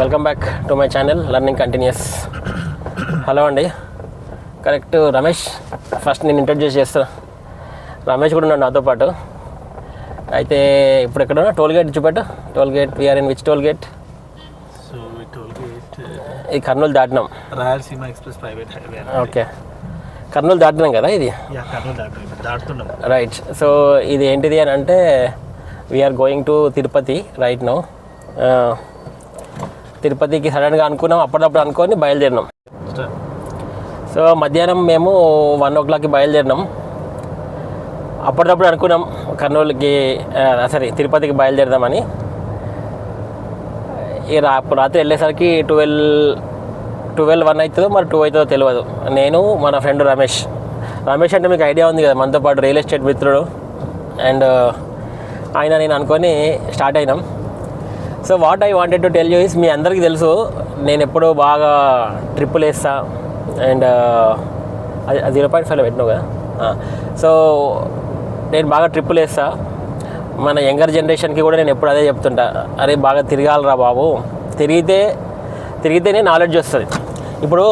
Welcome back to my channel learning continues. Hello అండి, correct Ramesh. First నేను introduce చేస్తాను. రమేష్ కూడా ఉన్నాడు నాతో పాటు. అయితే ఇప్పుడు ఎక్కడ టోల్ గేట్ చూపెట్టు. Toll gate we're in which toll gate? So toll gate ఈ కర్నూలు దాటినాం. Rayalaseema express private highway. Okay, Kurnool దాటినాం కదా ఇది. కర్నూలు దాటుతున్నాం. రైట్. సో ఇది ఏంటిది అని అంటే we are going to Tirupati right now. తిరుపతికి సడన్గా అనుకున్నాం, అప్పటికప్పుడు అనుకొని బయలుదేరినాం. సో మధ్యాహ్నం మేము 1 o'clockకి బయలుదేరినాం. అప్పటికప్పుడు అనుకున్నాం కర్నూలుకి తిరుపతికి బయలుదేరదామని. ఈ రాత్రి వెళ్ళేసరికి 12-1 అవుతుందో మరి 2 అవుతుందో తెలియదు. నేను మన ఫ్రెండ్ రమేష్ అంటే మీకు ఐడియా ఉంది కదా, మనతో పాటు రియల్ ఎస్టేట్ మిత్రుడు. అండ్ ఆయన నేను అనుకొని స్టార్ట్ అయినాం. So what I wanted to tell you is, మీ అందరికీ తెలుసు నేను ఎప్పుడూ బాగా ట్రిప్పులు వేస్తా. అండ్ 0.5 పెట్టినావు కదా. సో నేను బాగా ట్రిప్పులు వేస్తా. మన యంగర్ జనరేషన్కి కూడా నేను ఎప్పుడు అదే చెప్తుంటా, అరే బాగా తిరగాలరా బాబు, తిరిగితేనే నాలెడ్జ్ వస్తుంది. ఇప్పుడు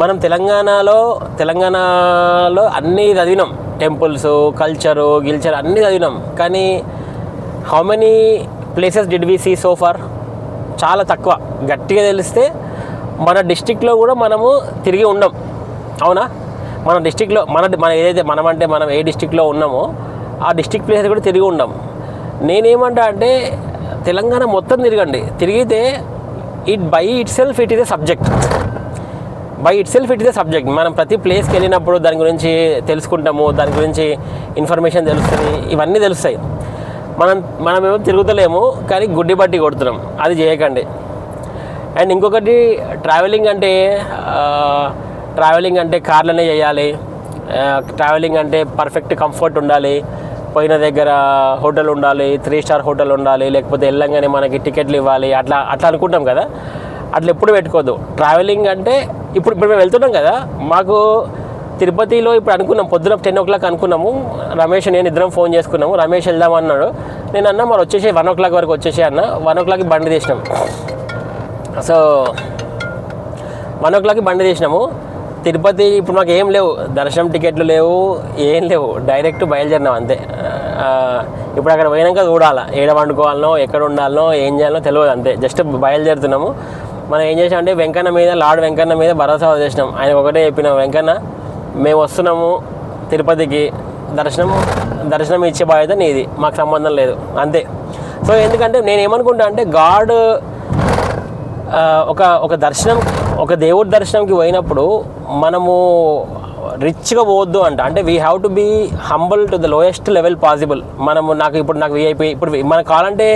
మనం తెలంగాణలో అన్నీ చదివినాం, టెంపుల్స్, కల్చరు, అన్నీ చదివినాం. కానీ how many places did we see so far? చాలా తక్కువ. గట్టిగా తెలిస్తే మన డిస్టిక్లో కూడా మనము తిరిగి ఉండం. అవునా? మన డిస్టిక్లో మన ఏదైతే మనం ఏ డిస్టిక్లో ఉన్నామో ఆ డిస్టిక్ ప్లేసెస్ కూడా తిరిగి ఉండం. నేనేమంటా అంటే తెలంగాణ మొత్తం తిరిగితే by it self it is a subject. మనం ప్రతి ప్లేస్కి వెళ్ళినప్పుడు దాని గురించి తెలుసుకుంటాము, దాని గురించి ఇన్ఫర్మేషన్ తెలుస్తుంది, ఇవన్నీ తెలుస్తాయి. మనమేమో తిరుగుతలేము కానీ గుడ్డి బట్టి కొడుతున్నాం. అది చేయకండి. అండ్ ఇంకొకటి, ట్రావెలింగ్ అంటే కార్లనే చేయాలి. ట్రావెలింగ్ అంటే పర్ఫెక్ట్ కంఫర్ట్ ఉండాలి, పోయిన దగ్గర హోటల్ ఉండాలి, 3 star హోటల్ ఉండాలి, లేకపోతే వెళ్ళంగానే మనకి టికెట్లు ఇవ్వాలి, అట్లా అనుకుంటాం కదా. అట్లా ఎప్పుడు పెట్టుకోవద్దు. ట్రావెలింగ్ అంటే ఇప్పుడు మేము వెళ్తున్నాం కదా, మాకు తిరుపతిలో ఇప్పుడు అనుకున్నాం, పొద్దున 10 o'clock అనుకున్నాము. రమేష్ నేను ఇద్దరం ఫోన్ చేసుకున్నాము. రమేష్ వెళ్దామన్నాడు. నేను అన్నా మరి వచ్చేసి 1 o'clock వరకు వచ్చేసి అన్న. 1 o'clockకి బండి తీసినాం. సో 1 o'clockకి బండి తీసినాము. తిరుపతి ఇప్పుడు మాకు ఏం లేవు, దర్శనం టికెట్లు లేవు, ఏం లేవు, డైరెక్ట్ బయలుదేరినాం అంతే. ఇప్పుడు అక్కడ పోయినాక చూడాలా, ఏడ వండుకోవాలనో, ఎక్కడ ఉండాలనో, ఏం చేయాలనో తెలియదు, అంతే. జస్ట్ బయలుదేరుతున్నాము. మనం ఏం చేసామంటే లార్డ్ వెంకన్న మీద భరోసా వదిలేసినాం. ఆయన ఒకటే చెప్పినాం, వెంకన్న మేము వస్తున్నాము తిరుపతికి, దర్శనం ఇచ్చే బాధ్యత నీది, మాకు సంబంధం లేదు, అంతే. సో ఎందుకంటే నేను ఏమనుకుంటా అంటే గాడ్ ఒక దేవుడి దర్శనంకి పోయినప్పుడు మనము రిచ్గా పోవద్దు అంటే we have to be humble to the lowest level possible. నాకు విఐపి ఇప్పుడు మనకు కావాలంటే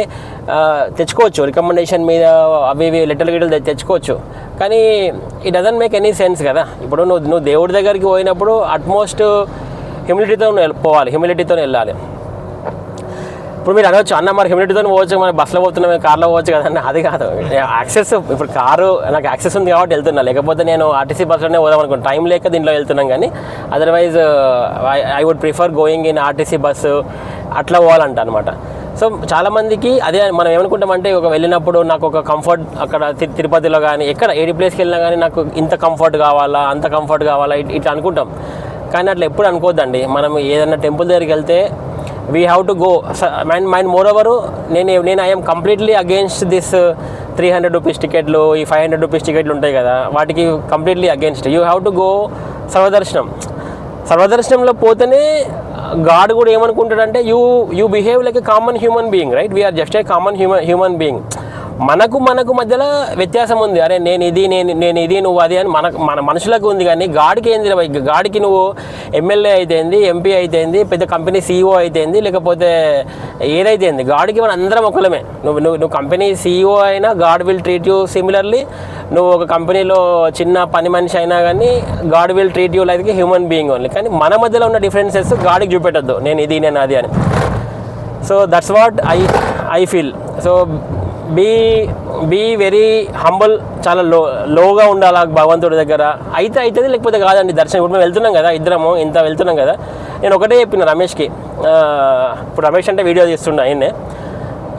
తెచ్చుకోవచ్చు, రికమెండేషన్ మీద అవి గిట్టలు తెచ్చుకోవచ్చు. కానీ it doesn't make any sense కదా. ఇప్పుడు నువ్వు దేవుడి దగ్గరికి పోయినప్పుడు అట్మోస్ట్ హ్యూమిలిటీతో పోవాలి, హ్యూమిలిటీతో వెళ్ళాలి. ఇప్పుడు మీరు అనవచ్చు, అన్న మరి హ్యూమిలిటీతో పోవచ్చు, మన బస్సులో పోతున్నాం, కార్లో పోవచ్చు కదండి. అది కాదు, యాక్సెస్. ఇప్పుడు నాకు యాక్సెస్ ఉంది కాబట్టి వెళ్తున్నా, లేకపోతే నేను ఆర్టీసీ బస్సులోనే పోదాం అనుకుంటాను. టైం లేక దీంట్లో వెళ్తున్నాం. కానీ otherwise I would prefer going in RTC bus, అట్లా పోవాలంట అనమాట. సో చాలామందికి అదే మనం ఏమనుకుంటామంటే, వెళ్ళినప్పుడు నాకు ఒక కంఫర్ట్, అక్కడ తిరుపతిలో కానీ ఎక్కడ ఏ ప్లేస్కి వెళ్ళినా కానీ నాకు ఇంత కంఫర్ట్ కావాలా, అంత కంఫర్ట్ కావాలా, ఇట్లా అనుకుంటాం. కానీ అట్లా ఎప్పుడు అనుకోవద్దండి. మనం ఏదైనా టెంపుల్ దగ్గరికి వెళ్తే we have to go. Mind moreover నేను I'm completely against this 300 rupees టికెట్లు, ఈ 500 rupees టికెట్లు ఉంటాయి కదా, వాటికి completely against. You have to go సర్వదర్శనంలో పోతేనే గాడ్ కూడా ఏమనుకుంటాడంటే you behave like a common human being, right? We're just a common human being. మనకు మధ్యలో వ్యత్యాసం ఉంది. అరే నేను ఇది నువ్వు అది అని మన మనుషులకు ఉంది. కానీ గాడికి ఏంది? గాడికి నువ్వు ఎమ్మెల్యే అయితేంది, ఎంపీ అయితేంది, పెద్ద కంపెనీ CEO అయితేంది, లేకపోతే ఏదైతేంది, గాడికి మన అందరం ఒకలమే. నువ్వు కంపెనీ CEO అయినా God will treat you similarly. నువ్వు ఒక కంపెనీలో చిన్న పని మనిషి అయినా కానీ God will treat you like human being only. కానీ మన మధ్యలో ఉన్న డిఫరెన్సెస్ గాడికి చూపెట్టద్దు, నేను అది అని. So that's what I feel. So be very humble, చాలా లోగా ఉండాలి భగవంతుడి దగ్గర. అవుతుంది, లేకపోతే కాదండి దర్శనం. ఇప్పుడు మేము వెళ్తున్నాం కదా, ఇద్దరము ఇంత వెళ్తున్నాం కదా. నేను ఒకటే చెప్పిన రమేష్కి, ఇప్పుడు రమేష్ అంటే వీడియో తీస్తుండే ఆయన్నే,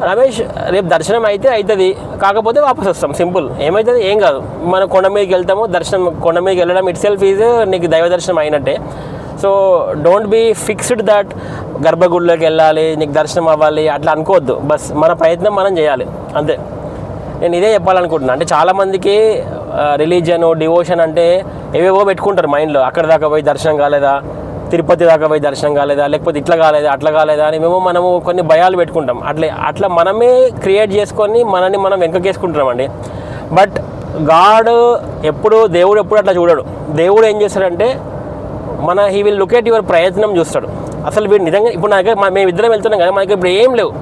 రమేష్ రేపు దర్శనం అయితే అవుతుంది, కాకపోతే వాపస్ వస్తాం, సింపుల్. ఏమవుతుంది, ఏం కాదు. మనం కొండ మీదకి వెళ్తాము, దర్శనం కొండ మీదకి వెళ్ళడం ఇట్ సెల్ఫ్ ఈజ్ నీకు దైవ దర్శనం అయినట్టే. So don't be fixed that గర్భగుడిలోకి వెళ్ళాలి, నీకు దర్శనం అవ్వాలి అట్లా అనుకోవద్దు. బస్ మన ప్రయత్నం మనం చేయాలి అంతే. నేను ఇదే చెప్పాలనుకుంటున్నాను. అంటే చాలామందికి రిలీజియన్ డివోషన్ అంటే ఏవేవో పెట్టుకుంటారు మైండ్లో. అక్కడ దాకా పోయి దర్శనం కాలేదా, తిరుపతి దాకా పోయి దర్శనం కాలేదా, లేకపోతే ఇట్లా కాలేదా అట్లా కాలేదా అని మనము కొన్ని భయాలు పెట్టుకుంటాం. అట్లా మనమే క్రియేట్ చేసుకొని మనని మనం వెనకకేసుకుంటున్నామండి. బట్ దేవుడు ఎప్పుడు అట్లా చూడడు. దేవుడు ఏం చేస్తాడంటే he will look at your ప్రయత్నం చూస్తాడు. అసలు వీడు నిజంగా ఇప్పుడు నా దగ్గర మేము ఇద్దరం వెళ్తున్నాం కదా, మనకి ఇప్పుడు ఏం లేవు,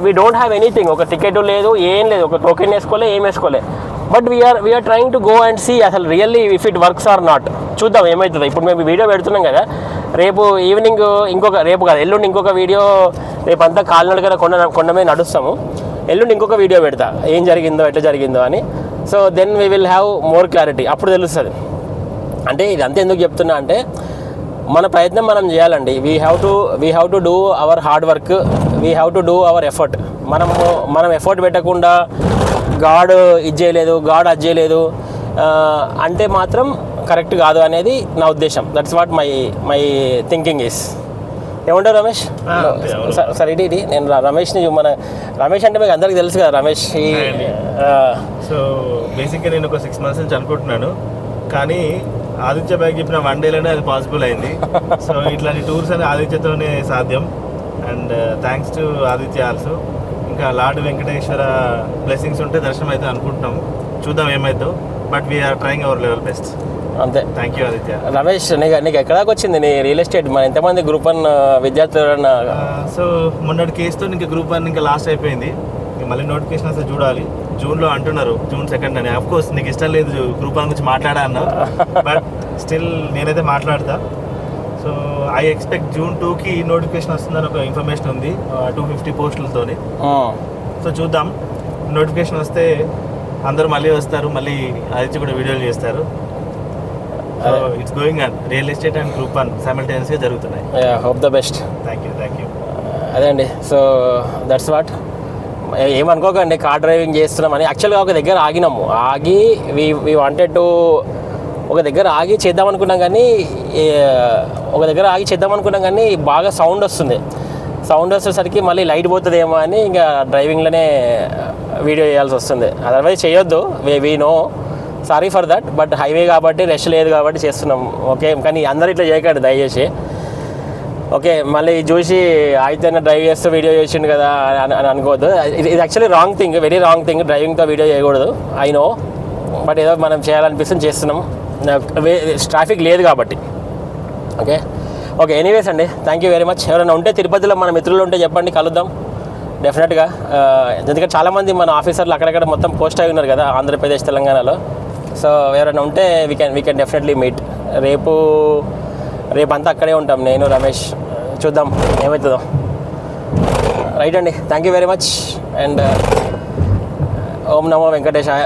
వీ డోంట్ హ్యావ్ ఎనీథింగ్. ఒక టికెట్ లేదు, ఏం లేదు, ఒక టోకెన్ వేసుకోలే, ఏం వేసుకోలే. But we're trying to go and see అసలు really if it works or not. చూద్దాం ఏమవుతుందో. ఇప్పుడు మేము వీడియో పెడుతున్నాం కదా, రేపు ఈవినింగ్ రేపు కాదు ఎల్లుండి ఇంకొక వీడియో, రేపు అంతా కాలినడకన కొండ మీద నడుస్తాము. ఎల్లుండి ఇంకొక వీడియో పెడతా ఏం జరిగిందో ఎట్లా జరిగిందో అని. So then we will have more clarity, అప్పుడు తెలుస్తుంది. అంటే ఇదంతా ఎందుకు చెప్తున్నా అంటే మన ప్రయత్నం మనం చేయాలండి. We have to do our hard work, we have to do our effort. మనం ఎఫర్ట్ పెట్టకుండా గాడ్ ఇది చేయలేదు, గాడ్ అది చేయలేదు అంటే మాత్రం కరెక్ట్ కాదు అనేది నా ఉద్దేశం. That's what my thinking is. ఏమంటారు రమేష్? సరే ఇది నేను రమేష్ని రమేష్ అంటే మీకు అందరికీ తెలుసు కదా. రమేష్ సో బేసిక్గా నేను ఒక 6 months నుంచి అనుకుంటున్నాను, కానీ ఆదిత్య బ్యాగ్ చెప్పిన 1 dayలోనే అది పాసిబుల్ అయింది. సో ఇట్లాంటి టూర్స్ అని ఆదిత్యతోనే సాధ్యం. And thanks to Aditya also. ఇంకా లార్డ్ వెంకటేశ్వర బ్లెస్సింగ్స్ ఉంటే దర్శనం అయితే అనుకుంటున్నాము, చూద్దాం ఏమైద్దో. But we're trying our level best. అంతే. Thank you Aditya. రమేష్ నీకు ఎక్కడాకి వచ్చింది నీ రియల్ ఎస్టేట్? మన ఎంతమంది గ్రూప్ 1 విద్యార్థులు? సో మొన్నటి కేసుతో ఇంకా గ్రూప్ 1 ఇంకా లాస్ట్ అయిపోయింది. మళ్ళీ నోటిఫికేషన్ వస్తే చూడాలి. జూన్లో అంటున్నారు, June 2nd అని. అఫ్ కోర్స్ నీకు ఇష్టం లేదు గ్రూప్ 1 గురించి మాట్లాడా అన్నా, బట్ స్టిల్ నేనైతే మాట్లాడతా. సో ఐ ఎక్స్పెక్ట్ June 2కి నోటిఫికేషన్ వస్తుందని ఒక ఇన్ఫర్మేషన్ ఉంది, 250 పోస్టులతోని. సో చూద్దాం, నోటిఫికేషన్ వస్తే అందరూ మళ్ళీ వస్తారు, మళ్ళీ ఆదిత్య కూడా వీడియోలు చేస్తారు. So it's going on. Real estate and group 1 సైమల్టేనియస్గా జరుగుతున్నాయి. Hope the best. Thank you. అదే అండి. So that's what. ఏమనుకోకండి కార్ డ్రైవింగ్ చేస్తున్నామని. యాక్చువల్గా ఒక దగ్గర ఆగి వీ వాంటెడ్ టు ఒక దగ్గర ఆగి చేద్దాం అనుకున్నాం కానీ బాగా సౌండ్ వచ్చేసరికి మళ్ళీ లైట్ పోతుందేమో అని ఇంకా డ్రైవింగ్లోనే వీడియో చేయాల్సి వస్తుంది. అదర్వైజ్ చేయొద్దు, we know, sorry for that. But highway కాబట్టి రష్ లేదు కాబట్టి చేస్తున్నాం. ఓకే, కానీ అందరూ ఇట్లా చేయకండి దయచేసి. ఓకే, మళ్ళీ చూసి అయితే డ్రైవ్ చేస్తూ వీడియో చేసిండు కదా అని అనుకోవద్దు. ఇది actually wrong thing, very wrong thing. డ్రైవింగ్తో వీడియో చేయకూడదు, ఐ నో. బట్ ఏదో మనం చేయాలనిపిస్తుంది చేస్తున్నాం, ట్రాఫిక్ లేదు కాబట్టి. ఓకే ఎనీవేస్ అండి, థ్యాంక్ యూ వెరీ మచ్. ఎవరైనా ఉంటే తిరుపతిలో మన మిత్రులు ఉంటే చెప్పండి, కలుద్దాం డెఫినెట్గా. ఎందుకంటే చాలామంది మన ఆఫీసర్లు అక్కడక్కడ మొత్తం పోస్ట్ అయి ఉన్నారు కదా ఆంధ్రప్రదేశ్ తెలంగాణలో. సో ఎవరైనా ఉంటే వీ కెన్ డెఫినెట్లీ మీట్. రేపు అంతా అక్కడే ఉంటాం, నేను రమేష్. చూద్దాం ఏమవుతుందో. రైట్ అండి, thank you very much. And Om నమో వెంకటేశాయ.